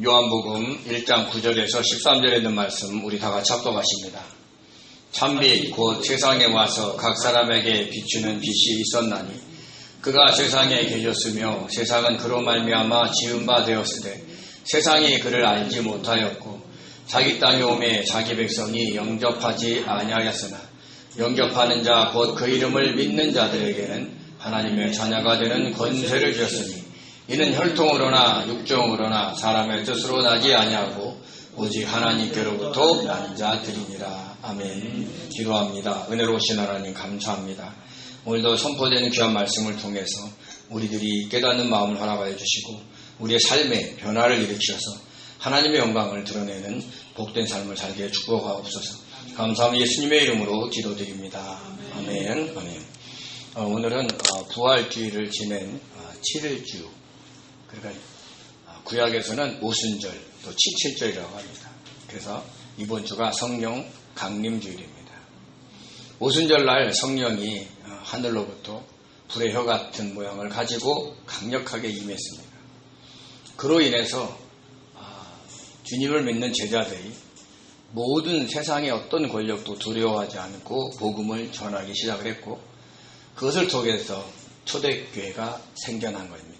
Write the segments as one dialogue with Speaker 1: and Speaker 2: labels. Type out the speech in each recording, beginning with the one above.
Speaker 1: 요한복음 1장 9절에서 13절에 있는 말씀 우리 다 같이 합독하십니다. 참빛 곧 세상에 와서 각 사람에게 비추는 빛이 있었나니 그가 세상에 계셨으며 세상은 그로 말미암아 지은 바 되었으되 세상이 그를 알지 못하였고 자기 땅에 오매 자기 백성이 영접하지 아니하였으나 영접하는 자 곧 그 이름을 믿는 자들에게는 하나님의 자녀가 되는 권세를 주었으니 이는 혈통으로나 육정으로나 사람의 뜻으로 나지 아니하고 오직 하나님께로부터 난 자들이니라. 아멘. 기도합니다. 은혜로우신 하나님 감사합니다. 오늘도 선포되는 귀한 말씀을 통해서 우리들이 깨닫는 마음을 허락하여 주시고 우리의 삶에 변화를 일으키셔서 하나님의 영광을 드러내는 복된 삶을 살게 축복하옵소서. 감사하며 예수님의 이름으로 기도드립니다. 아멘. 아멘. 오늘은 부활주의를 지낸 7일주, 그러니까 구약에서는 오순절 또 칠칠절이라고 합니다. 그래서 이번 주가 성령 강림주일입니다. 오순절날 성령이 하늘로부터 불의 혀 같은 모양을 가지고 강력하게 임했습니다. 그로 인해서 주님을 믿는 제자들이 모든 세상의 어떤 권력도 두려워하지 않고 복음을 전하기 시작을 했고 그것을 통해서 초대교회가 생겨난 것입니다.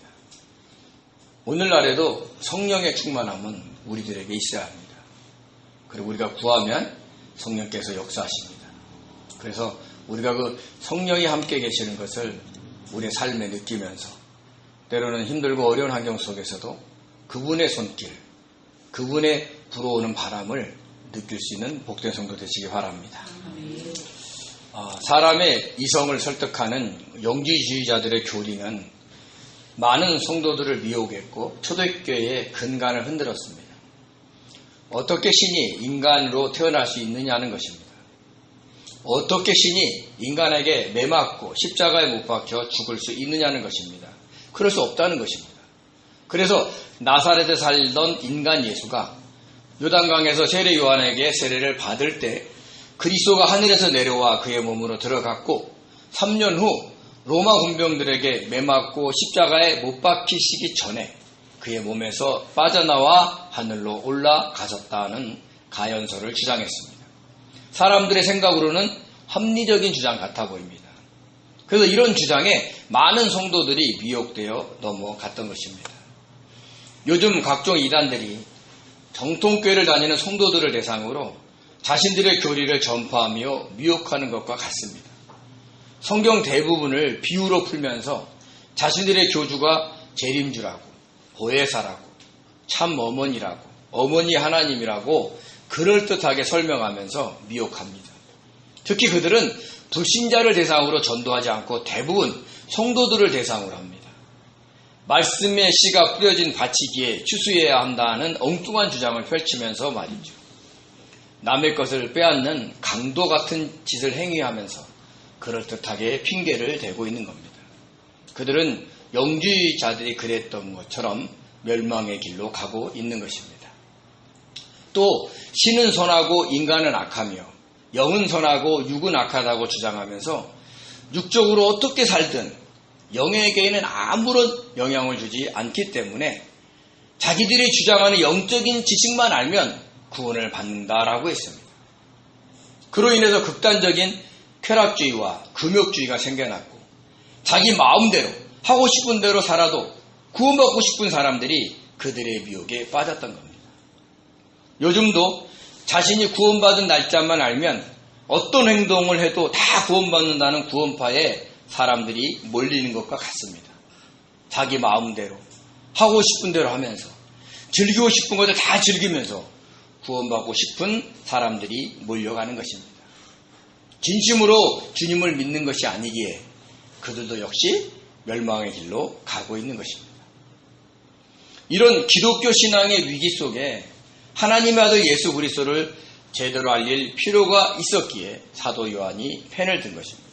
Speaker 1: 오늘날에도 성령의 충만함은 우리들에게 있어야 합니다. 그리고 우리가 구하면 성령께서 역사하십니다. 그래서 우리가 그 성령이 함께 계시는 것을 우리의 삶에 느끼면서 때로는 힘들고 어려운 환경 속에서도 그분의 손길, 그분의 불어오는 바람을 느낄 수 있는 복된 성도 되시기 바랍니다. 사람의 이성을 설득하는 영지주의자들의 교리는 많은 성도들을 미혹했고 초대교회의 근간을 흔들었습니다. 어떻게 신이 인간으로 태어날 수 있느냐는 것입니다. 어떻게 신이 인간에게 매맞고 십자가에 못 박혀 죽을 수 있느냐는 것입니다. 그럴 수 없다는 것입니다. 그래서 나사렛에 살던 인간 예수가 요단강에서 세례 요한에게 세례를 받을 때 그리스도가 하늘에서 내려와 그의 몸으로 들어갔고 3년 후 로마 군병들에게 매맞고 십자가에 못 박히시기 전에 그의 몸에서 빠져나와 하늘로 올라가셨다는 가연설을 주장했습니다. 사람들의 생각으로는 합리적인 주장 같아 보입니다. 그래서 이런 주장에 많은 성도들이 미혹되어 넘어갔던 것입니다. 요즘 각종 이단들이 정통교회를 다니는 성도들을 대상으로 자신들의 교리를 전파하며 미혹하는 것과 같습니다. 성경 대부분을 비유로 풀면서 자신들의 교주가 재림주라고, 보혜사라고, 참 어머니라고, 어머니 하나님이라고 그럴듯하게 설명하면서 미혹합니다. 특히 그들은 불신자를 대상으로 전도하지 않고 대부분 성도들을 대상으로 합니다. 말씀의 씨가 뿌려진 밭이기에 추수해야 한다는 엉뚱한 주장을 펼치면서 말이죠. 남의 것을 빼앗는 강도 같은 짓을 행위하면서 그럴듯하게 핑계를 대고 있는 겁니다. 그들은 영주의자들이 그랬던 것처럼 멸망의 길로 가고 있는 것입니다. 또 신은 선하고 인간은 악하며 영은 선하고 육은 악하다고 주장하면서 육적으로 어떻게 살든 영에게는 아무런 영향을 주지 않기 때문에 자기들이 주장하는 영적인 지식만 알면 구원을 받는다라고 했습니다. 그로 인해서 극단적인 쾌락주의와 금욕주의가 생겨났고 자기 마음대로 하고 싶은 대로 살아도 구원받고 싶은 사람들이 그들의 미혹에 빠졌던 겁니다. 요즘도 자신이 구원받은 날짜만 알면 어떤 행동을 해도 다 구원받는다는 구원파에 사람들이 몰리는 것과 같습니다. 자기 마음대로 하고 싶은 대로 하면서 즐기고 싶은 것을 다 즐기면서 구원받고 싶은 사람들이 몰려가는 것입니다. 진심으로 주님을 믿는 것이 아니기에 그들도 역시 멸망의 길로 가고 있는 것입니다. 이런 기독교 신앙의 위기 속에 하나님의 아들 예수 그리스도를 제대로 알릴 필요가 있었기에 사도 요한이 펜을 든 것입니다.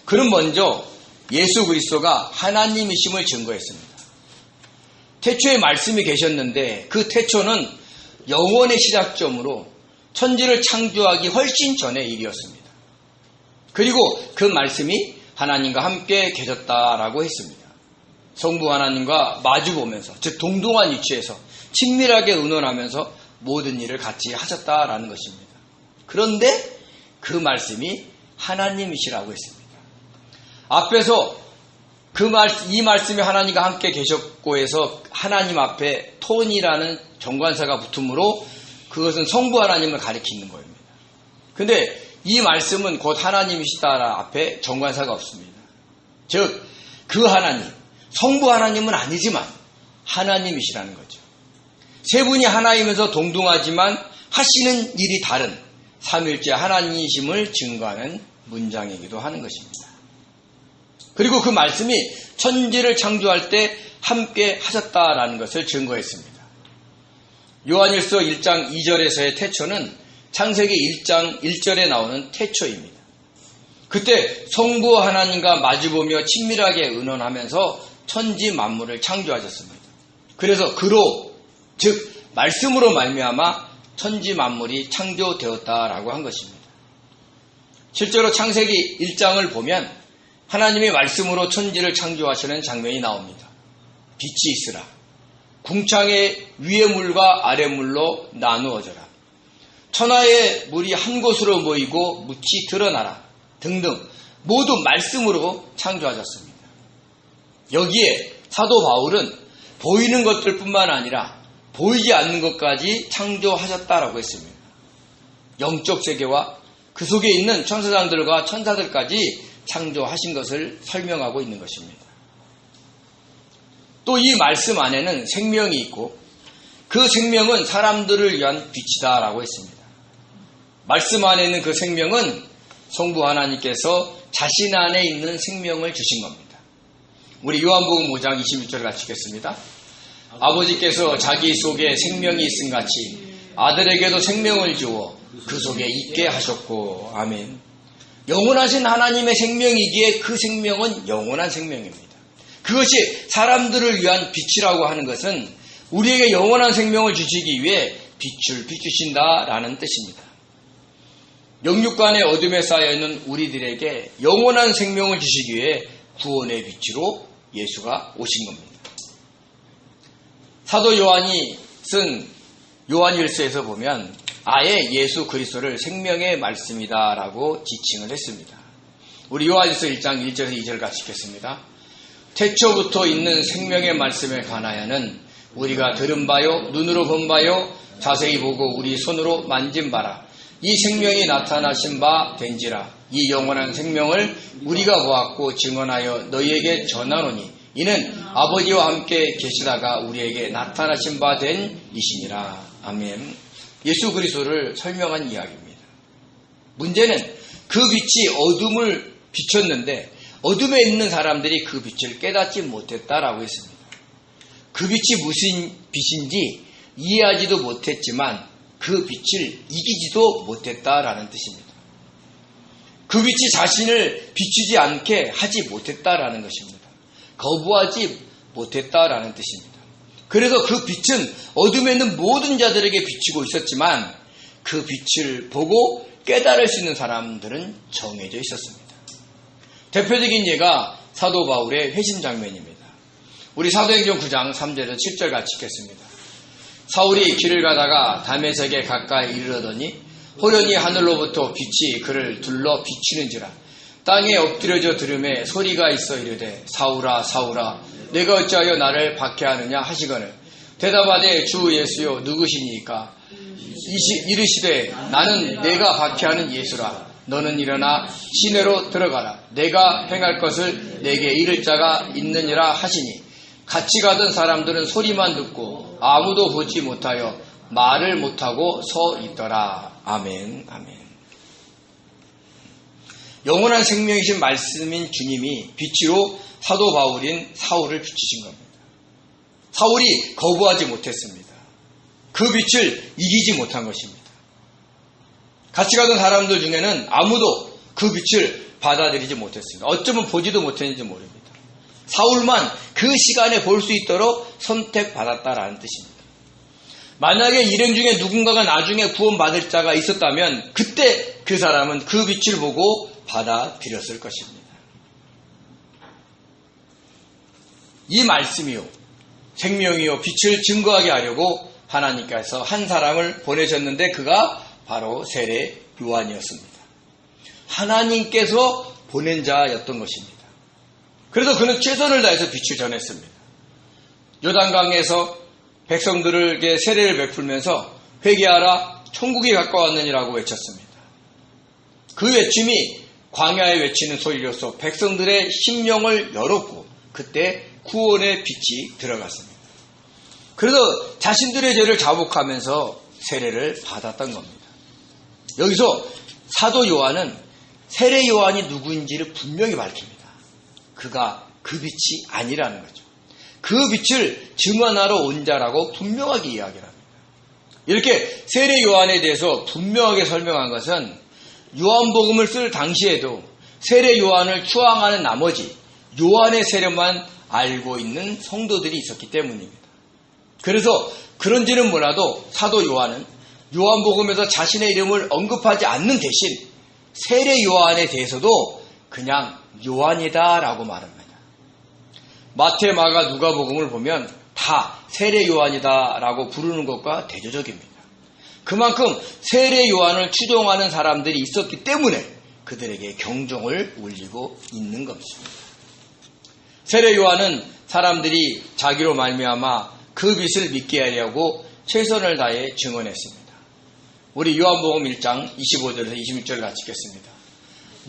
Speaker 1: 그는 먼저 예수 그리스도가 하나님이심을 증거했습니다. 태초에 말씀이 계셨는데 그 태초는 영원의 시작점으로 천지를 창조하기 훨씬 전의 일이었습니다. 그리고 그 말씀이 하나님과 함께 계셨다라고 했습니다. 성부 하나님과 마주보면서, 즉 동등한 위치에서 친밀하게 의논하면서 모든 일을 같이 하셨다라는 것입니다. 그런데 그 말씀이 하나님이시라고 했습니다. 앞에서 이 말씀이 하나님과 함께 계셨고 해서 하나님 앞에 톤이라는 정관사가 붙으므로 그것은 성부 하나님을 가리키는 겁니다. 근데 이 말씀은 곧 하나님이시다 앞에 정관사가 없습니다. 즉 그 하나님, 성부 하나님은 아니지만 하나님이시라는 거죠. 세 분이 하나이면서 동등하지만 하시는 일이 다른 삼일째 하나님이심을 증거하는 문장이기도 하는 것입니다. 그리고 그 말씀이 천지를 창조할 때 함께 하셨다라는 것을 증거했습니다. 요한일서 1장 2절에서의 태초는 창세기 1장 1절에 나오는 태초입니다. 그때 성부 하나님과 마주보며 친밀하게 의논하면서 천지 만물을 창조하셨습니다. 그래서 그로, 즉 말씀으로 말미암아 천지 만물이 창조되었다라고 한 것입니다. 실제로 창세기 1장을 보면 하나님이 말씀으로 천지를 창조하시는 장면이 나옵니다. 빛이 있으라. 궁창의 위의 물과 아래 물로 나누어져라. 천하의 물이 한 곳으로 모이고 묻이 드러나라. 등등 모두 말씀으로 창조하셨습니다. 여기에 사도 바울은 보이는 것들뿐만 아니라 보이지 않는 것까지 창조하셨다라고 했습니다. 영적 세계와 그 속에 있는 천사장들과 천사들까지 창조하신 것을 설명하고 있는 것입니다. 또 이 말씀 안에는 생명이 있고 그 생명은 사람들을 위한 빛이다라고 했습니다. 말씀 안에 있는 그 생명은 성부 하나님께서 자신 안에 있는 생명을 주신 겁니다. 우리 요한복음 5장 26절 같이 읽겠습니다. 아버지께서 자기 속에 생명이 있음 같이 아들에게도 생명을 주어 그 속에 있게 하셨고. 아멘. 영원하신 하나님의 생명이기에 그 생명은 영원한 생명입니다. 그것이 사람들을 위한 빛이라고 하는 것은 우리에게 영원한 생명을 주시기 위해 빛을 비추신다라는 뜻입니다. 영육간의 어둠에 쌓여있는 우리들에게 영원한 생명을 주시기 위해 구원의 빛으로 예수가 오신 겁니다. 사도 요한이 쓴 요한일서에서 보면 아예 예수 그리스도를 생명의 말씀이다라고 지칭을 했습니다. 우리 요한일서 1장 1절에서 2절 같이 읽겠습니다. 태초부터 있는 생명의 말씀에 관하여는 우리가 들은 바요 눈으로 본 바요 자세히 보고 우리 손으로 만진 바라. 이 생명이 나타나신 바 된지라. 이 영원한 생명을 우리가 보았고 증언하여 너희에게 전하노니 이는 아버지와 함께 계시다가 우리에게 나타나신 바 된 이시니라. 아멘. 예수 그리스도를 설명한 이야기입니다. 문제는 그 빛이 어둠을 비췄는데 어둠에 있는 사람들이 그 빛을 깨닫지 못했다라고 했습니다. 그 빛이 무슨 빛인지 이해하지도 못했지만 그 빛을 이기지도 못했다라는 뜻입니다. 그 빛이 자신을 비추지 않게 하지 못했다라는 것입니다. 거부하지 못했다라는 뜻입니다. 그래서 그 빛은 어둠에 있는 모든 자들에게 비추고 있었지만 그 빛을 보고 깨달을 수 있는 사람들은 정해져 있었습니다. 대표적인 예가 사도 바울의 회심 장면입니다. 우리 사도행전 9장 3절에서 7절 같이 읽겠습니다. 사울이 길을 가다가 다메섹에 가까이 이르러더니 호련히 하늘로부터 빛이 그를 둘러 비치는지라. 땅에 엎드려져 들음에 소리가 있어 이르되 사울아 사울아 내가 어찌하여 나를 박해하느냐 하시거늘 대답하되 주 예수여 누구시니까 이르시되 나는 내가 박해하는 예수라. 너는 일어나 시내로 들어가라. 내가 행할 것을 내게 이를 자가 있느니라 하시니 같이 가던 사람들은 소리만 듣고 아무도 보지 못하여 말을 못하고 서 있더라. 아멘. 아멘. 영원한 생명이신 말씀인 주님이 빛으로 사도 바울인 사울을 비추신 겁니다. 사울이 거부하지 못했습니다. 그 빛을 이기지 못한 것입니다. 같이 가던 사람들 중에는 아무도 그 빛을 받아들이지 못했습니다. 어쩌면 보지도 못했는지 모릅니다. 사울만 그 시간에 볼 수 있도록 선택받았다라는 뜻입니다. 만약에 일행 중에 누군가가 나중에 구원받을 자가 있었다면 그때 그 사람은 그 빛을 보고 받아들였을 것입니다. 이 말씀이요 생명이요 빛을 증거하게 하려고 하나님께서 한 사람을 보내셨는데 그가 바로 세례 요한이었습니다. 하나님께서 보낸 자였던 것입니다. 그래서 그는 최선을 다해서 빛을 전했습니다. 요단강에서 백성들에게 세례를 베풀면서 회개하라 천국이 가까웠느니라고 외쳤습니다. 그 외침이 광야에 외치는 소리로서 백성들의 심령을 열었고 그때 구원의 빛이 들어갔습니다. 그래서 자신들의 죄를 자복하면서 세례를 받았던 겁니다. 여기서 사도 요한은 세례 요한이 누구인지를 분명히 밝힙니다. 그가 그 빛이 아니라는 거죠. 그 빛을 증언하러 온 자라고 분명하게 이야기를 합니다. 이렇게 세례 요한에 대해서 분명하게 설명한 것은 요한복음을 쓸 당시에도 세례 요한을 추앙하는 나머지 요한의 세례만 알고 있는 성도들이 있었기 때문입니다. 그래서 그런지는 몰라도 사도 요한은 요한복음에서 자신의 이름을 언급하지 않는 대신 세례 요한에 대해서도 그냥 요한이다라고 말합니다. 마태, 마가, 누가복음을 보면 다 세례 요한이다라고 부르는 것과 대조적입니다. 그만큼 세례 요한을 추종하는 사람들이 있었기 때문에 그들에게 경종을 울리고 있는 것입니다. 세례 요한은 사람들이 자기로 말미암아 그 빛을 믿게 하려고 최선을 다해 증언했습니다. 우리 요한복음 1장 25절에서 26절 같이 읽겠습니다.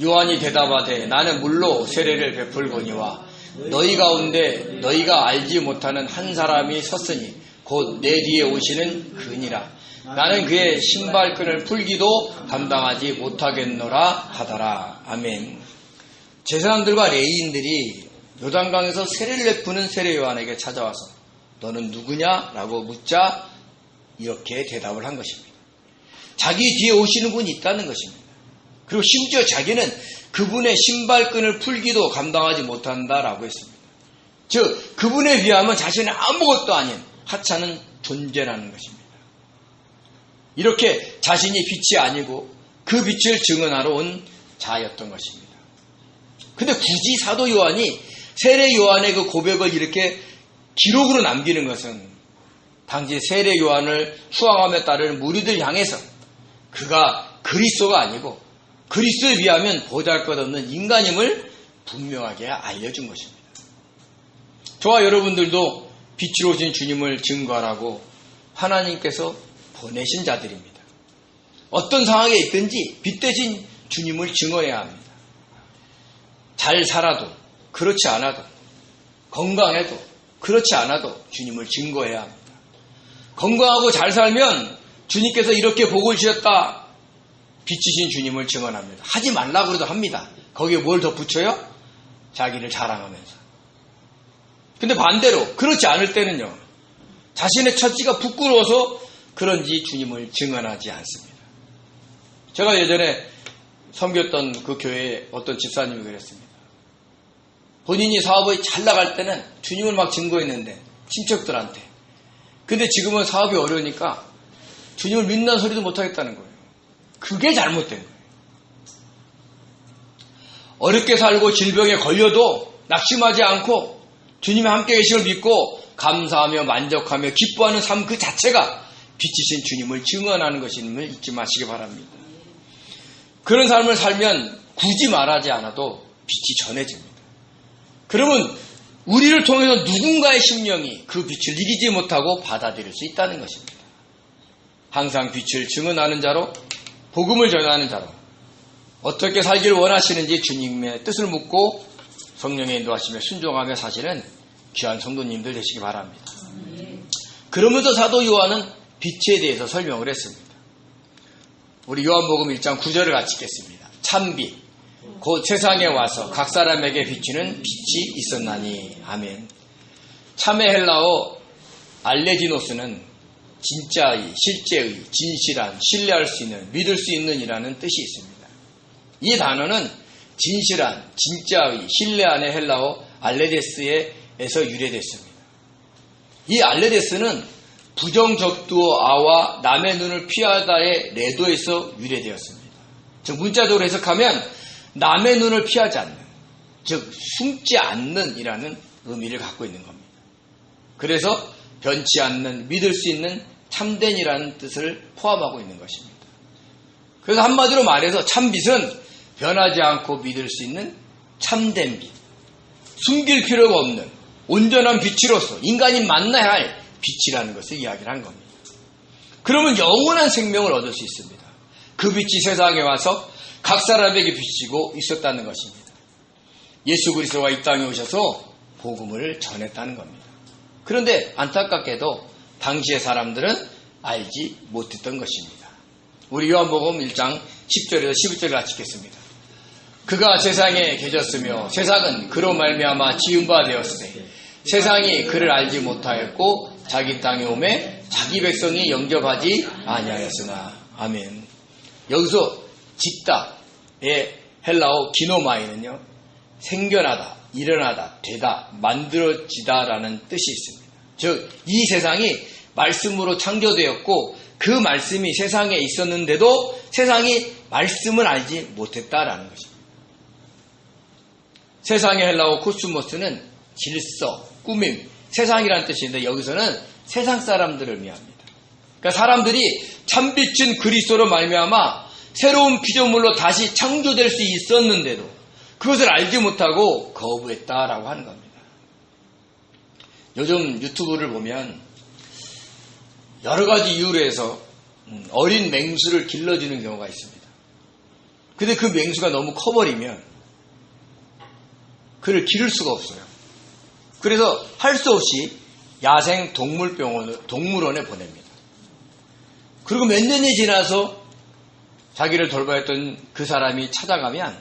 Speaker 1: 요한이 대답하되 나는 물로 세례를 베풀거니와 너희 가운데 너희가 알지 못하는 한 사람이 섰으니 곧 내 뒤에 오시는 그니라. 나는 그의 신발끈을 풀기도 감당하지 못하겠노라 하더라. 아멘. 제사장들과 레위인들이 요단강에서 세례를 베푸는 세례 요한에게 찾아와서 너는 누구냐? 라고 묻자 이렇게 대답을 한 것입니다. 자기 뒤에 오시는 분이 있다는 것입니다. 그리고 심지어 자기는 그분의 신발끈을 풀기도 감당하지 못한다라고 했습니다. 즉 그분에 비하면 자신은 아무것도 아닌 하찮은 존재라는 것입니다. 이렇게 자신이 빛이 아니고 그 빛을 증언하러 온 자였던 것입니다. 근데 굳이 사도 요한이 세례 요한의 그 고백을 이렇게 기록으로 남기는 것은 당시 세례 요한을 추앙하며 따르는 무리들 향해서 그가 그리스도가 아니고 그리스도에 비하면 보잘것없는 인간임을 분명하게 알려준 것입니다. 저와 여러분들도 빛으로 오신 주님을 증거하라고 하나님께서 보내신 자들입니다. 어떤 상황에 있든지 빛 대신 주님을 증언해야 합니다. 잘 살아도 그렇지 않아도 건강해도 그렇지 않아도 주님을 증거해야 합니다. 건강하고 잘 살면 주님께서 이렇게 복을 주셨다. 빛이신 주님을 증언합니다. 하지 말라고 해도 합니다. 거기에 뭘 더 붙여요? 자기를 자랑하면서. 근데 반대로 그렇지 않을 때는요. 자신의 처지가 부끄러워서 그런지 주님을 증언하지 않습니다. 제가 예전에 섬겼던 그 교회에 어떤 집사님이 그랬습니다. 본인이 사업이 잘 나갈 때는 주님을 막 증거했는데 친척들한테. 근데 지금은 사업이 어려우니까 주님을 믿는 소리도 못하겠다는 거예요. 그게 잘못된 거예요. 어렵게 살고 질병에 걸려도 낙심하지 않고 주님이 함께 계심을 믿고 감사하며 만족하며 기뻐하는 삶 그 자체가 빛이신 주님을 증언하는 것임을 잊지 마시기 바랍니다. 그런 삶을 살면 굳이 말하지 않아도 빛이 전해집니다. 그러면 우리를 통해서 누군가의 심령이 그 빛을 이기지 못하고 받아들일 수 있다는 것입니다. 항상 빛을 증언하는 자로 복음을 전하는 자로 어떻게 살기를 원하시는지 주님의 뜻을 묻고 성령의 인도하심에 순종하며 사시는 귀한 성도님들 되시기 바랍니다. 그러면서 사도 요한은 빛에 대해서 설명을 했습니다. 우리 요한복음 1장 9절을 같이 읽겠습니다. 참빛 곧 세상에 와서 각 사람에게 비추는 빛이 있었나니. 아멘. 참의 헬라어 알레디노스는 진짜의, 실제의, 진실한, 신뢰할 수 있는, 믿을 수 있는 이라는 뜻이 있습니다. 이 단어는 진실한, 진짜의, 신뢰한의 헬라어 알레데스에서 유래됐습니다. 이 알레데스는 부정적두어 아와 남의 눈을 피하다의 레도에서 유래되었습니다. 즉 문자적으로 해석하면 남의 눈을 피하지 않는, 즉 숨지 않는 이라는 의미를 갖고 있는 겁니다. 그래서 변치 않는, 믿을 수 있는 참된이라는 뜻을 포함하고 있는 것입니다. 그래서 한마디로 말해서 참빛은 변하지 않고 믿을 수 있는 참된 빛, 숨길 필요가 없는 온전한 빛으로서 인간이 만나야 할 빛이라는 것을 이야기를 한 겁니다. 그러면 영원한 생명을 얻을 수 있습니다. 그 빛이 세상에 와서 각 사람에게 비치고 있었다는 것입니다. 예수 그리스도가 이 땅에 오셔서 복음을 전했다는 겁니다. 그런데 안타깝게도 당시의 사람들은 알지 못했던 것입니다. 우리 요한복음 1장 10절에서 11절을 같이 읽겠습니다. 그가 세상에 계셨으며 세상은 그로 말미암아 지은 바 되었으되 세상이 그를 알지 못하였고 자기 땅에 오매 자기 백성이 영접하지 아니하였으나. 아멘. 여기서 짓다의 헬라어 기노마이는요, 생겨나다, 일어나다, 되다, 만들어지다라는 뜻이 있습니다. 즉, 이 세상이 말씀으로 창조되었고 그 말씀이 세상에 있었는데도 세상이 말씀을 알지 못했다라는 것입니다. 세상의 헬라어 코스모스는 질서, 꾸밈, 세상이라는 뜻인데 여기서는 세상 사람들을 의미합니다. 그러니까 사람들이 참빛인 그리스도로 말미암아 새로운 피조물로 다시 창조될 수 있었는데도 그것을 알지 못하고 거부했다라고 하는 겁니다. 요즘 유튜브를 보면 여러 가지 이유로 해서 어린 맹수를 길러주는 경우가 있습니다. 근데 그 맹수가 너무 커버리면 그를 기를 수가 없어요. 그래서 할 수 없이 야생 동물원에 보냅니다. 그리고 몇 년이 지나서 자기를 돌봐했던 그 사람이 찾아가면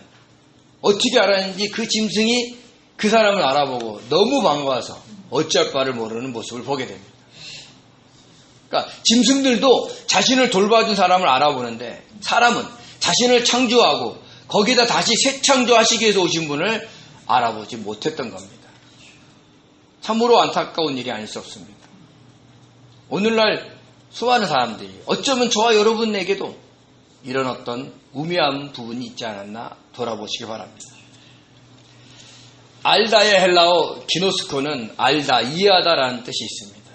Speaker 1: 어떻게 알았는지 그 짐승이 그 사람을 알아보고 너무 반가워서 어찌할 바를 모르는 모습을 보게 됩니다. 그러니까 짐승들도 자신을 돌봐준 사람을 알아보는데 사람은 자신을 창조하고 거기다 다시 새 창조하시기 위해서 오신 분을 알아보지 못했던 겁니다. 참으로 안타까운 일이 아닐 수 없습니다. 오늘날 수많은 사람들이 어쩌면 저와 여러분에게도 이런 어떤 우매한 부분이 있지 않았나 돌아보시기 바랍니다. 알다의 헬라어 기노스코는 알다, 이해하다라는 뜻이 있습니다.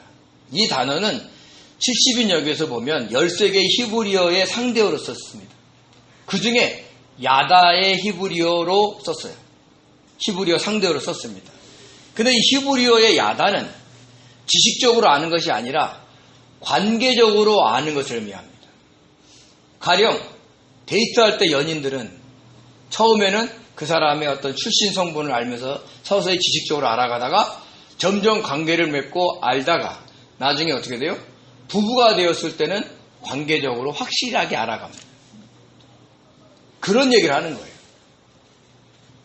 Speaker 1: 이 단어는 70인역에서 보면 13개의 히브리어의 상대어로 썼습니다. 그 중에 야다의 히브리어로 썼어요. 히브리어 상대어로 썼습니다. 근데 이 히브리어의 야다는 지식적으로 아는 것이 아니라 관계적으로 아는 것을 의미합니다. 가령 데이트할 때 연인들은 처음에는 그 사람의 어떤 출신 성분을 알면서 서서히 지식적으로 알아가다가 점점 관계를 맺고 알다가 나중에 어떻게 돼요? 부부가 되었을 때는 관계적으로 확실하게 알아갑니다. 그런 얘기를 하는 거예요.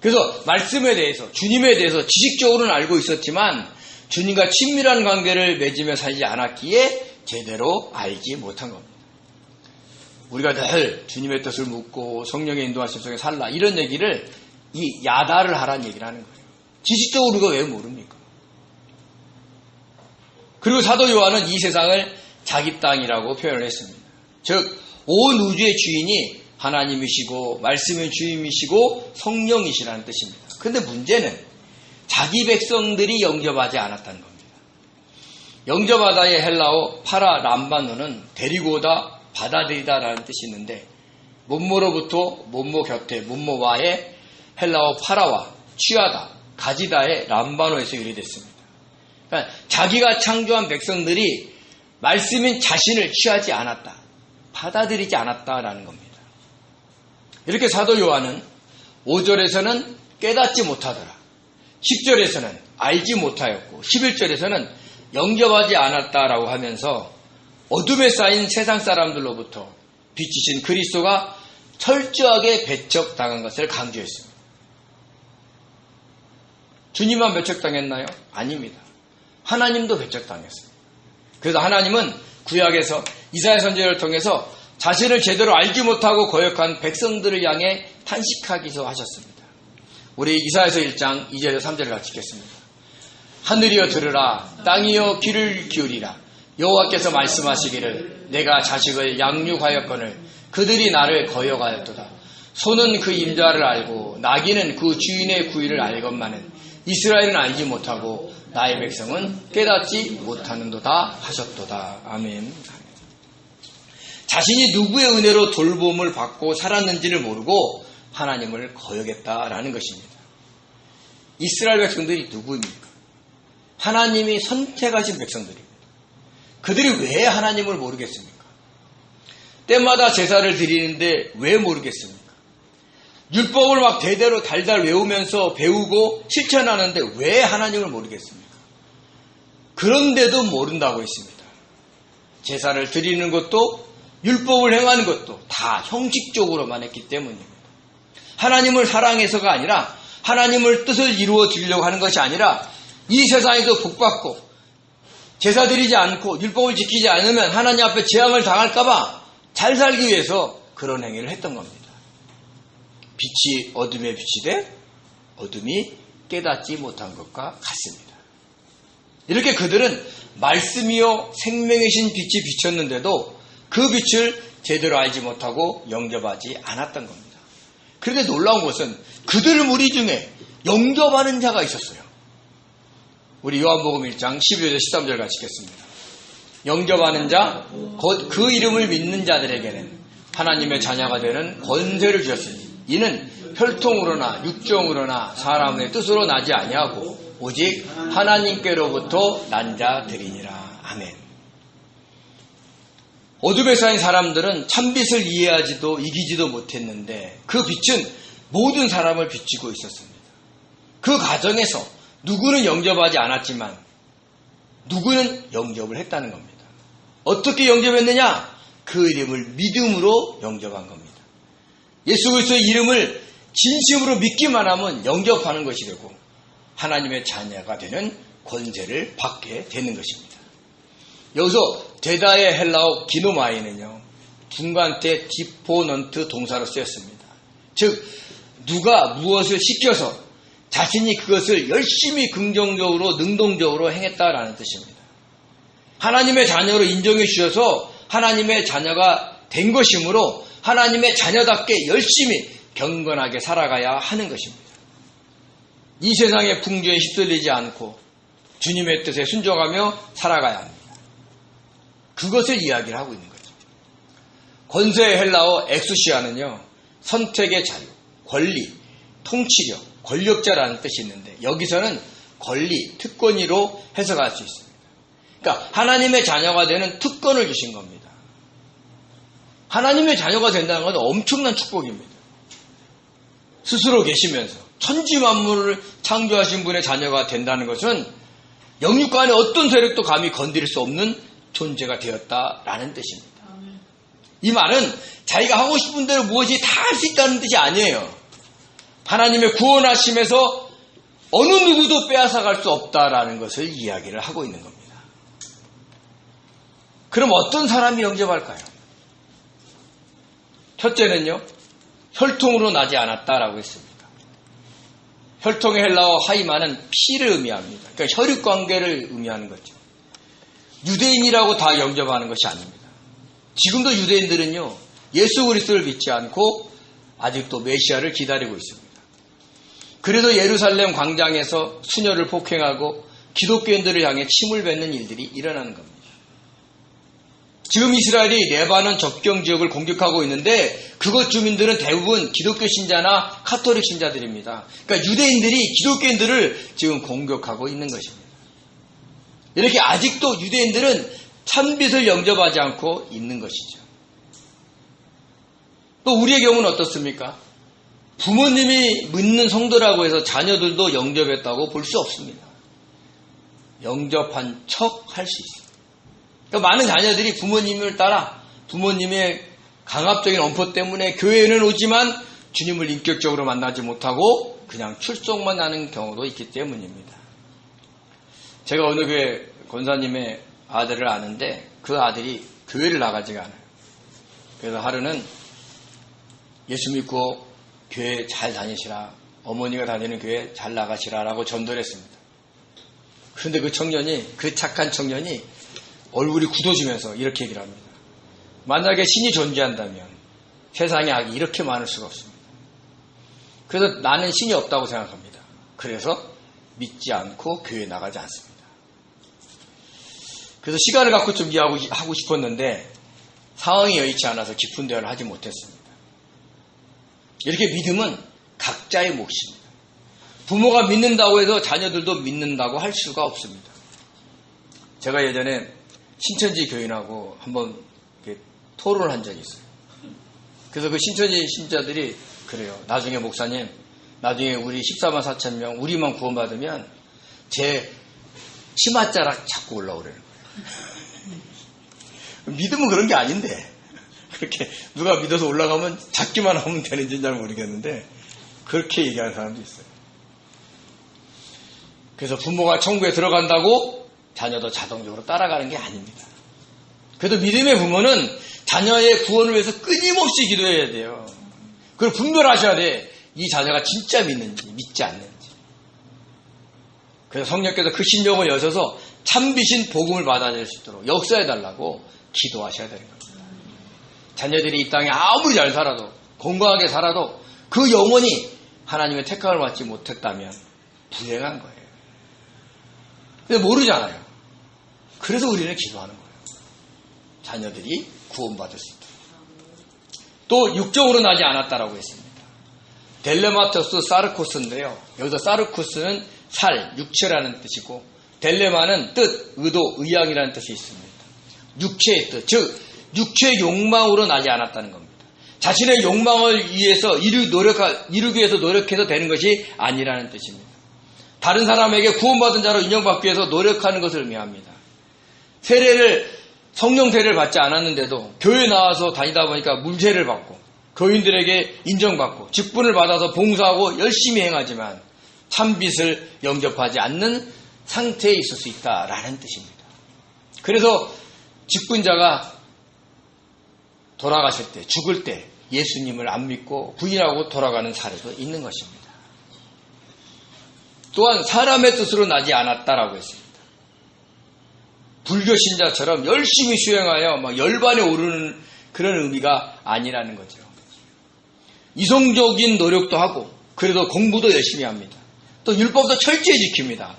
Speaker 1: 그래서 말씀에 대해서, 주님에 대해서 지식적으로는 알고 있었지만 주님과 친밀한 관계를 맺으며 살지 않았기에 제대로 알지 못한 겁니다. 우리가 늘 주님의 뜻을 묻고 성령의 인도하심 속에 살라 이런 얘기를 이 야다를 하라는 얘기를 하는 거예요. 지식적으로 우리가 왜 모릅니까? 그리고 사도 요한은 이 세상을 자기 땅이라고 표현을 했습니다. 즉 온 우주의 주인이 하나님이시고 말씀의 주임이시고 성령이시라는 뜻입니다. 그런데 문제는 자기 백성들이 영접하지 않았다는 겁니다. 영접하다의 헬라어 파라 람바노는 데리고 오다, 받아들이다라는 뜻이 있는데 몸모로부터 몸모 곁에 몸모와의 헬라어 파라와 취하다, 가지다의 람바노에서 유래됐습니다. 그러니까 자기가 창조한 백성들이 말씀인 자신을 취하지 않았다, 받아들이지 않았다라는 겁니다. 이렇게 사도 요한은 5절에서는 깨닫지 못하더라, 10절에서는 알지 못하였고 11절에서는 영접하지 않았다라고 하면서 어둠에 쌓인 세상 사람들로부터 빛이신 그리스도가 철저하게 배척당한 것을 강조했습니다. 주님만 배척당했나요? 아닙니다. 하나님도 배척당했어요. 그래서 하나님은 구약에서 이사야 선지자를 통해서 자신을 제대로 알지 못하고 거역한 백성들을 향해 탄식하기도 하셨습니다. 우리 이사야서 1장 2절에서 3절을 같이 읽겠습니다. 하늘이여 들으라, 땅이여 귀를 기울이라. 여호와께서 말씀하시기를 내가 자식을 양육하였거늘 그들이 나를 거역하였도다. 소는 그 임자를 알고 나귀는 그 주인의 구위를 알건만은 이스라엘은 알지 못하고 나의 백성은 깨닫지 못하는도다 하셨도다. 아멘. 자신이 누구의 은혜로 돌봄을 받고 살았는지를 모르고 하나님을 거역했다라는 것입니다. 이스라엘 백성들이 누구입니까? 하나님이 선택하신 백성들입니다. 그들이 왜 하나님을 모르겠습니까? 때마다 제사를 드리는데 왜 모르겠습니까? 율법을 막 대대로 달달 외우면서 배우고 실천하는데 왜 하나님을 모르겠습니까? 그런데도 모른다고 했습니다. 제사를 드리는 것도 율법을 행하는 것도 다 형식적으로만 했기 때문입니다. 하나님을 사랑해서가 아니라 하나님을 뜻을 이루어 주려고 하는 것이 아니라 이 세상에서 복받고 제사 드리지 않고 율법을 지키지 않으면 하나님 앞에 재앙을 당할까봐 잘 살기 위해서 그런 행위를 했던 겁니다. 빛이 어둠에 비치되 어둠이 깨닫지 못한 것과 같습니다. 이렇게 그들은 말씀이요 생명이신 빛이 비쳤는데도 그 빛을 제대로 알지 못하고 영접하지 않았던 겁니다. 그런데 놀라운 것은 그들 무리 중에 영접하는 자가 있었어요. 우리 요한복음 1장 12절 13절 같이 읽겠습니다. 영접하는 자, 곧 그 이름을 믿는 자들에게는 하나님의 자녀가 되는 권세를 주셨으니 이는 혈통으로나 육정으로나 사람의 뜻으로 나지 아니하고 오직 하나님께로부터 난 자들이니라. 아멘. 어둠에 쌓인 사람들은 참빛을 이해하지도 이기지도 못했는데 그 빛은 모든 사람을 비추고 있었습니다. 그 과정에서 누구는 영접하지 않았지만 누구는 영접을 했다는 겁니다. 어떻게 영접했느냐? 그 이름을 믿음으로 영접한 겁니다. 예수 그리스도의 이름을 진심으로 믿기만 하면 영접하는 것이 되고 하나님의 자녀가 되는 권세를 받게 되는 것입니다. 여기서 되다의 헬라어 기노마이는요, 중간때 디포넌트 동사로 쓰였습니다. 즉 누가 무엇을 시켜서 자신이 그것을 열심히 긍정적으로 능동적으로 행했다라는 뜻입니다. 하나님의 자녀로 인정해 주셔서 하나님의 자녀가 된 것이므로 하나님의 자녀답게 열심히 경건하게 살아가야 하는 것입니다. 이 세상의 풍조에 휩쓸리지 않고 주님의 뜻에 순종하며 살아가야 합니다. 그것을 이야기를 하고 있는 거죠. 권세의 헬라어 엑수시아는요, 선택의 자유, 권리, 통치력, 권력자라는 뜻이 있는데 여기서는 권리, 특권이로 해석할 수 있습니다. 그러니까 하나님의 자녀가 되는 특권을 주신 겁니다. 하나님의 자녀가 된다는 건 엄청난 축복입니다. 스스로 계시면서 천지 만물을 창조하신 분의 자녀가 된다는 것은 영육간의 어떤 세력도 감히 건드릴 수 없는 존재가 되었다라는 뜻입니다. 이 말은 자기가 하고 싶은 대로 무엇이 다 할 수 있다는 뜻이 아니에요. 하나님의 구원하심에서 어느 누구도 빼앗아갈 수 없다라는 것을 이야기를 하고 있는 겁니다. 그럼 어떤 사람이 영접할까요? 첫째는요, 혈통으로 나지 않았다라고 했습니다. 혈통의 헬라어 하이마는 피를 의미합니다. 그러니까 혈육관계를 의미하는 거죠. 유대인이라고 다 영접하는 것이 아닙니다. 지금도 유대인들은요, 예수 그리스도를 믿지 않고 아직도 메시아를 기다리고 있습니다. 그래도 예루살렘 광장에서 수녀를 폭행하고 기독교인들을 향해 침을 뱉는 일들이 일어나는 겁니다. 지금 이스라엘이 레바논 접경 지역을 공격하고 있는데 그곳 주민들은 대부분 기독교 신자나 카톨릭 신자들입니다. 그러니까 유대인들이 기독교인들을 지금 공격하고 있는 것입니다. 이렇게 아직도 유대인들은 참빛을 영접하지 않고 있는 것이죠. 또 우리의 경우는 어떻습니까? 부모님이 믿는 성도라고 해서 자녀들도 영접했다고 볼 수 없습니다. 영접한 척 할 수 있습니다. 그러니까 많은 자녀들이 부모님을 따라 부모님의 강압적인 엄포 때문에 교회에는 오지만 주님을 인격적으로 만나지 못하고 그냥 출석만 하는 경우도 있기 때문입니다. 제가 어느 교회 권사님의 아들을 아는데 그 아들이 교회를 나가지가 않아요. 그래서 하루는 예수 믿고 교회 잘 다니시라, 어머니가 다니는 교회 잘 나가시라라고 전도를 했습니다. 그런데 그 착한 청년이 얼굴이 굳어지면서 이렇게 얘기를 합니다. 만약에 신이 존재한다면 세상에 악이 이렇게 많을 수가 없습니다. 그래서 나는 신이 없다고 생각합니다. 그래서 믿지 않고 교회에 나가지 않습니다. 그래서 시간을 갖고 준비하고 싶었는데 상황이 여의치 않아서 깊은 대화를 하지 못했습니다. 이렇게 믿음은 각자의 몫입니다. 부모가 믿는다고 해서 자녀들도 믿는다고 할 수가 없습니다. 제가 예전에 신천지 교인하고 한번 토론을 한 적이 있어요. 그래서 그 신천지 신자들이 그래요. 나중에 목사님, 나중에 우리 14만 4천 명, 우리만 구원받으면 제 치맛자락 자꾸 올라오래요. 믿음은 그런 게 아닌데 그렇게 누가 믿어서 올라가면 잡기만 하면 되는지는 잘 모르겠는데 그렇게 얘기하는 사람도 있어요. 그래서 부모가 천국에 들어간다고 자녀도 자동적으로 따라가는 게 아닙니다. 그래도 믿음의 부모는 자녀의 구원을 위해서 끊임없이 기도해야 돼요. 그리고 분별하셔야 돼. 이 자녀가 진짜 믿는지 믿지 않는지. 그래서 성령께서 그 심령을 여셔서 참비신 복음을 받아들일 수 있도록 역사해달라고 기도하셔야 되는 겁니다. 자녀들이 이 땅에 아무리 잘 살아도 건강하게 살아도 그 영혼이 하나님의 택함을 받지 못했다면 불행한 거예요. 근데 모르잖아요. 그래서 우리는 기도하는 거예요. 자녀들이 구원받을 수 있도록. 또 육적으로 나지 않았다라고 했습니다. 델레마토스 사르코스인데요. 여기서 사르코스는 살, 육체라는 뜻이고 델레마는 뜻, 의도, 의향이라는 뜻이 있습니다. 육체의 뜻, 즉 육체의 욕망으로 나지 않았다는 겁니다. 자신의 욕망을 위해서 이루기 위해서 노력해서 되는 것이 아니라는 뜻입니다. 다른 사람에게 구원받은 자로 인정받기 위해서 노력하는 것을 의미합니다. 성령 세례를 받지 않았는데도 교회 나와서 다니다 보니까 물세례를 받고 교인들에게 인정받고 직분을 받아서 봉사하고 열심히 행하지만 참빛을 영접하지 않는 상태에 있을 수 있다라는 뜻입니다. 그래서 직분자가 돌아가실 때, 죽을 때 예수님을 안 믿고 부인하고 돌아가는 사례도 있는 것입니다. 또한 사람의 뜻으로 나지 않았다라고 했습니다. 불교 신자처럼 열심히 수행하여 막 열반에 오르는 그런 의미가 아니라는 거죠. 이성적인 노력도 하고 그래도 공부도 열심히 합니다. 또 율법도 철저히 지킵니다.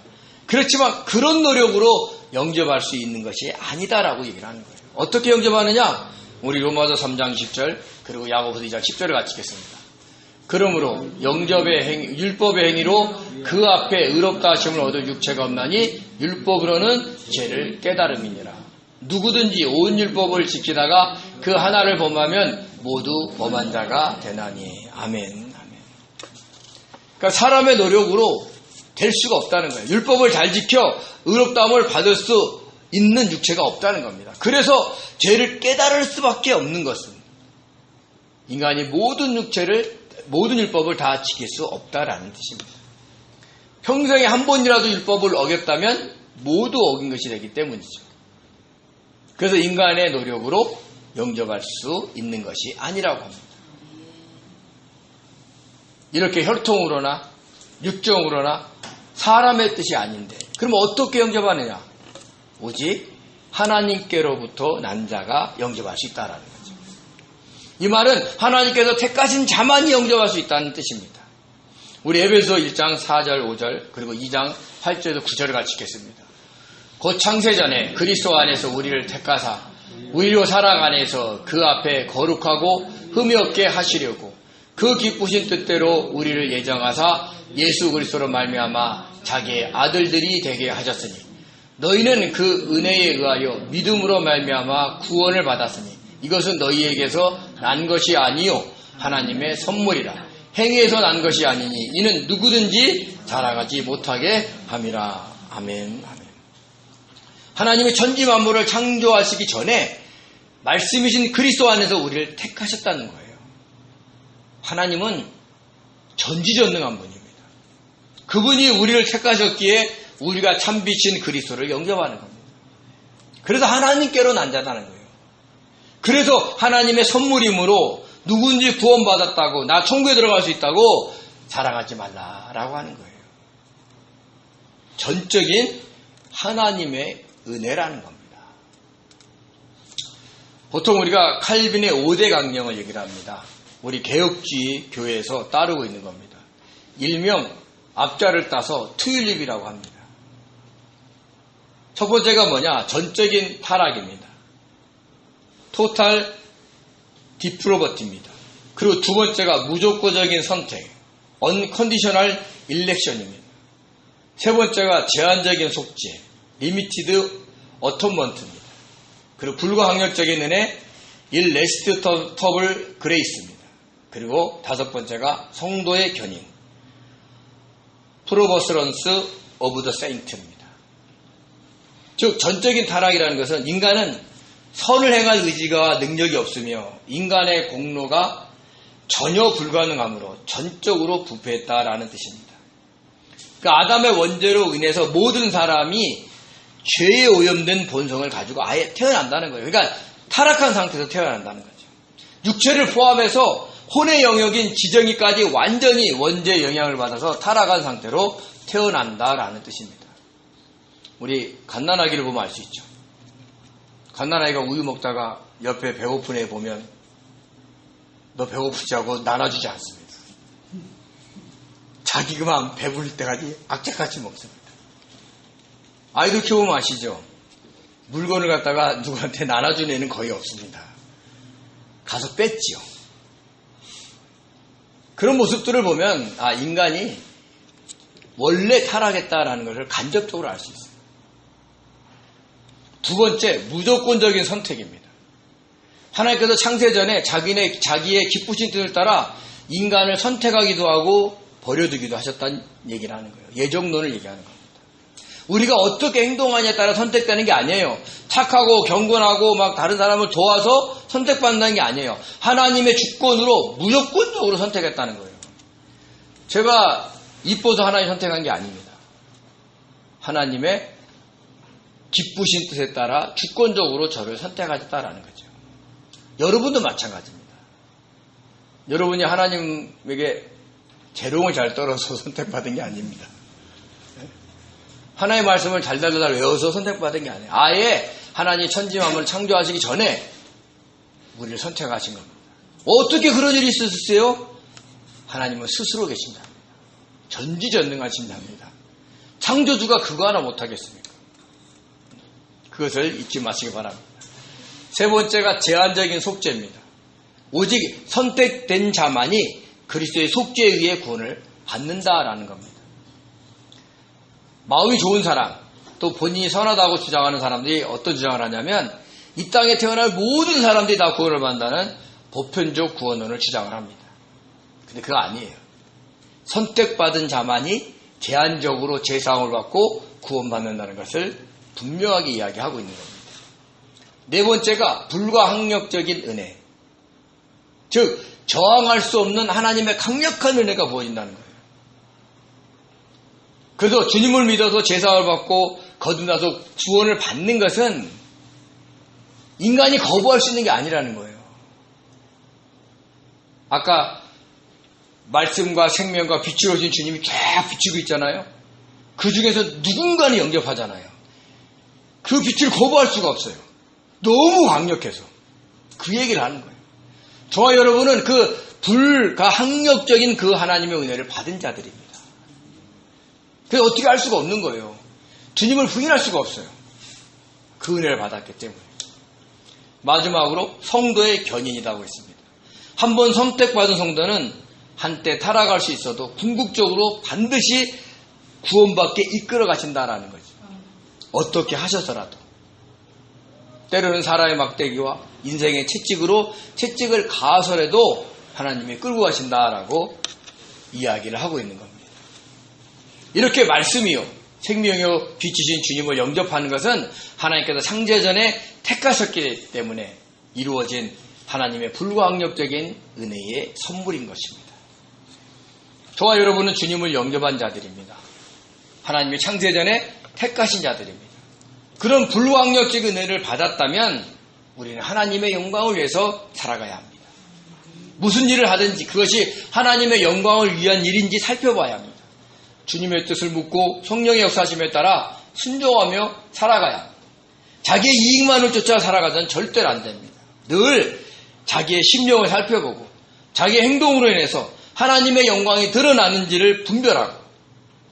Speaker 1: 그렇지만 그런 노력으로 영접할 수 있는 것이 아니다라고 얘기를 하는 거예요. 어떻게 영접하느냐? 우리 로마서 3장 10절 그리고 야고보서 2장 10절을 같이 읽겠습니다. 그러므로 율법의 행위로 그 앞에 의롭다 하심을 얻을 육체가 없나니 율법으로는 죄를 깨달음이니라. 누구든지 온 율법을 지키다가 그 하나를 범하면 모두 범한 자가 되나니. 아멘. 그러니까 사람의 노력으로 될 수가 없다는 거예요. 율법을 잘 지켜 의롭다함을 받을 수 있는 육체가 없다는 겁니다. 그래서 죄를 깨달을 수밖에 없는 것은 인간이 모든 율법을 다 지킬 수 없다라는 뜻입니다. 평생에 한 번이라도 율법을 어겼다면 모두 어긴 것이 되기 때문이죠. 그래서 인간의 노력으로 영접할 수 있는 것이 아니라고 합니다. 이렇게 혈통으로나 육정으로나 사람의 뜻이 아닌데 그럼 어떻게 영접하느냐? 오직 하나님께로부터 난 자가 영접할 수 있다라는 거죠. 이 말은 하나님께서 택하신 자만이 영접할 수 있다는 뜻입니다. 우리 에베소 1장 4절 5절 그리고 2장 8절에서 9절을 같이 읽겠습니다. 곧 창세전에 그리스도 안에서 우리를 택하사 우리로 사랑 안에서 그 앞에 거룩하고 흠이 없게 하시려고 그 기쁘신 뜻대로 우리를 예정하사 예수 그리스도로 말미암아 자기의 아들들이 되게 하셨으니 너희는 그 은혜에 의하여 믿음으로 말미암아 구원을 받았으니 이것은 너희에게서 난 것이 아니요 하나님의 선물이라. 행위에서 난 것이 아니니 이는 누구든지 자랑하지 못하게 함이라. 아멘. 하나님의 천지 만물을 창조하시기 전에 말씀이신 그리스도 안에서 우리를 택하셨다는 거예요. 하나님은 전지전능한 분입니다. 그분이 우리를 택하셨기에 우리가 참비신 그리스도를 영접하는 겁니다. 그래서 하나님께로 난자다는 거예요. 그래서 하나님의 선물이므로 누군지 구원받았다고 나 천국에 들어갈 수 있다고 자랑하지 말라라고 하는 거예요. 전적인 하나님의 은혜라는 겁니다. 보통 우리가 칼빈의 5대 강령을 얘기를 합니다. 우리 개혁주의 교회에서 따르고 있는 겁니다. 일명 앞자를 따서 투율립이라고 합니다. 첫 번째가 뭐냐? 전적인 타락입니다. 토탈 디프로버티입니다. 그리고 두 번째가 무조건적인 선택, 언컨디셔널 일렉션입니다. 세 번째가 제한적인 속죄, 리미티드 어톤먼트입니다. 그리고 불가항력적인 은혜, 일레스트터블 그레이스입니다. 그리고 다섯 번째가 성도의 견인, 프로버스런스 오브 더 세인트입니다. 즉 전적인 타락이라는 것은 인간은 선을 행할 의지가 능력이 없으며 인간의 공로가 전혀 불가능하므로 전적으로 부패했다라는 뜻입니다. 그러니까 아담의 원죄로 인해서 모든 사람이 죄에 오염된 본성을 가지고 아예 태어난다는 거예요. 그러니까 타락한 상태에서 태어난다는 거죠. 육체를 포함해서 혼의 영역인 지정이까지 완전히 원죄의 영향을 받아서 타락한 상태로 태어난다라는 뜻입니다. 우리 갓난아기를 보면 알 수 있죠. 갓난아이가 우유 먹다가 옆에 배고픈 애 보면 너 배고프지 하고 나눠주지 않습니다. 자기 그만 배부를 때까지 악착같이 먹습니다. 아이들 키우면 아시죠? 물건을 갖다가 누구한테 나눠주는 애는 거의 없습니다. 가서 뺐지요. 그런 모습들을 보면 인간이 원래 타락했다라는 것을 간접적으로 알 수 있어요. 두 번째, 무조건적인 선택입니다. 하나님께서 창세전에 자기의 기쁘신 뜻을 따라 인간을 선택하기도 하고 버려두기도 하셨다는 얘기를 하는 거예요. 예정론을 얘기하는 겁니다. 우리가 어떻게 행동하냐에 따라 선택되는 게 아니에요. 착하고 경건하고 막 다른 사람을 도와서 선택받는다는 게 아니에요. 하나님의 주권으로 무조건적으로 선택했다는 거예요. 제가 이뻐서 하나님 선택한 게 아닙니다. 하나님의 기쁘신 뜻에 따라 주권적으로 저를 선택하셨다라는 거죠. 여러분도 마찬가지입니다. 여러분이 하나님에게 재롱을 잘 떨어서 선택받은 게 아닙니다. 하나님의 말씀을 달달달 외워서 선택받은 게 아니에요. 아예 하나님 천지만물을 창조하시기 전에 우리를 선택하신 겁니다. 어떻게 그런 일이 있었어요? 하나님은 스스로 계신다. 전지전능하신답니다. 창조주가 그거 하나 못하겠습니까? 그것을 잊지 마시기 바랍니다. 세 번째가 제한적인 속죄입니다. 오직 선택된 자만이 그리스도의 속죄에 의해 구원을 받는다라는 겁니다. 마음이 좋은 사람, 또 본인이 선하다고 주장하는 사람들이 어떤 주장을 하냐면 이 땅에 태어날 모든 사람들이 다 구원을 받는다는 보편적 구원론을 주장을 합니다. 근데 그거 아니에요. 선택받은 자만이 제한적으로 제사함을 받고 구원받는다는 것을 분명하게 이야기하고 있는 겁니다. 네 번째가 불가항력적인 은혜. 즉 저항할 수 없는 하나님의 강력한 은혜가 부어진다는 거예요. 그래서 주님을 믿어서 제사함을 받고 거듭나서 구원을 받는 것은 인간이 거부할 수 있는 게 아니라는 거예요. 아까 말씀과 생명과 빛으로 오신 주님이 쫙 비추고 있잖아요. 그 중에서 누군가는 영접하잖아요. 그 빛을 거부할 수가 없어요. 너무 강력해서. 그 얘기를 하는 거예요. 저와 여러분은 그 불가항력적인 그 하나님의 은혜를 받은 자들입니다. 그래서 어떻게 할 수가 없는 거예요. 주님을 부인할 수가 없어요. 그 은혜를 받았기 때문에. 마지막으로 성도의 견인이라고 했습니다. 한번 선택받은 성도는 한때 타락할 수 있어도 궁극적으로 반드시 구원받게 이끌어 가신다라는 거죠. 어떻게 하셔서라도. 때로는 사람의 막대기와 인생의 채찍으로 채찍을 가서라도 하나님이 끌고 가신다라고 이야기를 하고 있는 겁니다. 이렇게 말씀이요, 생명이요, 빛이신 주님을 영접하는 것은 하나님께서 창세전에 택하셨기 때문에 이루어진 하나님의 불가항력적인 은혜의 선물인 것입니다. 저와 여러분은 주님을 영접한 자들입니다. 하나님의 창세전에 택하신 자들입니다. 그런 불가항력적인 은혜를 받았다면 우리는 하나님의 영광을 위해서 살아가야 합니다. 무슨 일을 하든지 그것이 하나님의 영광을 위한 일인지 살펴봐야 합니다. 주님의 뜻을 묻고 성령의 역사심에 따라 순종하며 살아가야 합니다. 자기의 이익만을 쫓아 살아가서는 절대로 안 됩니다. 늘 자기의 심령을 살펴보고 자기의 행동으로 인해서 하나님의 영광이 드러나는지를 분별하고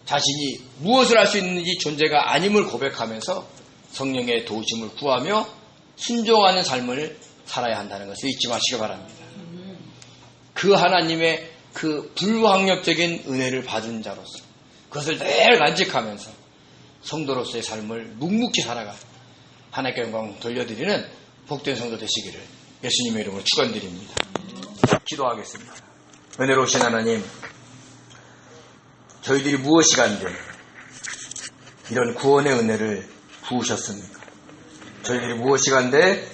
Speaker 1: 자신이 무엇을 할 수 있는지 존재가 아님을 고백하면서 성령의 도우심을 구하며 순종하는 삶을 살아야 한다는 것을 잊지 마시기 바랍니다. 그 하나님의 그 불황력적인 은혜를 받은 자로서 그것을 늘 간직하면서 성도로서의 삶을 묵묵히 살아가 하나님께 영광 돌려드리는 복된 성도 되시기를 예수님의 이름으로 축원드립니다. 기도하겠습니다. 은혜로우신 하나님, 저희들이 무엇이간데 이런 구원의 은혜를 부으셨습니까? 저희들이 무엇이간데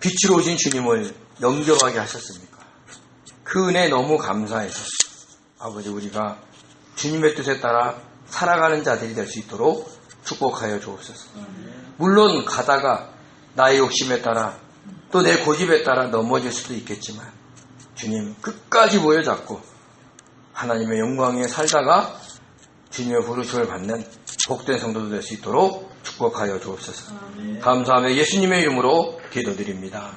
Speaker 1: 빛으로 오신 주님을 영접하게 하셨습니까? 그 은혜 너무 감사해서 아버지, 우리가 주님의 뜻에 따라 살아가는 자들이 될 수 있도록 축복하여 주옵소서. 물론 가다가 나의 욕심에 따라 또 내 고집에 따라 넘어질 수도 있겠지만 주님 끝까지 모여잡고 하나님의 영광에 살다가 주님의 부르심을 받는 복된 성도도 될 수 있도록 축복하여 주옵소서. 감사하며 예수님의 이름으로 기도드립니다.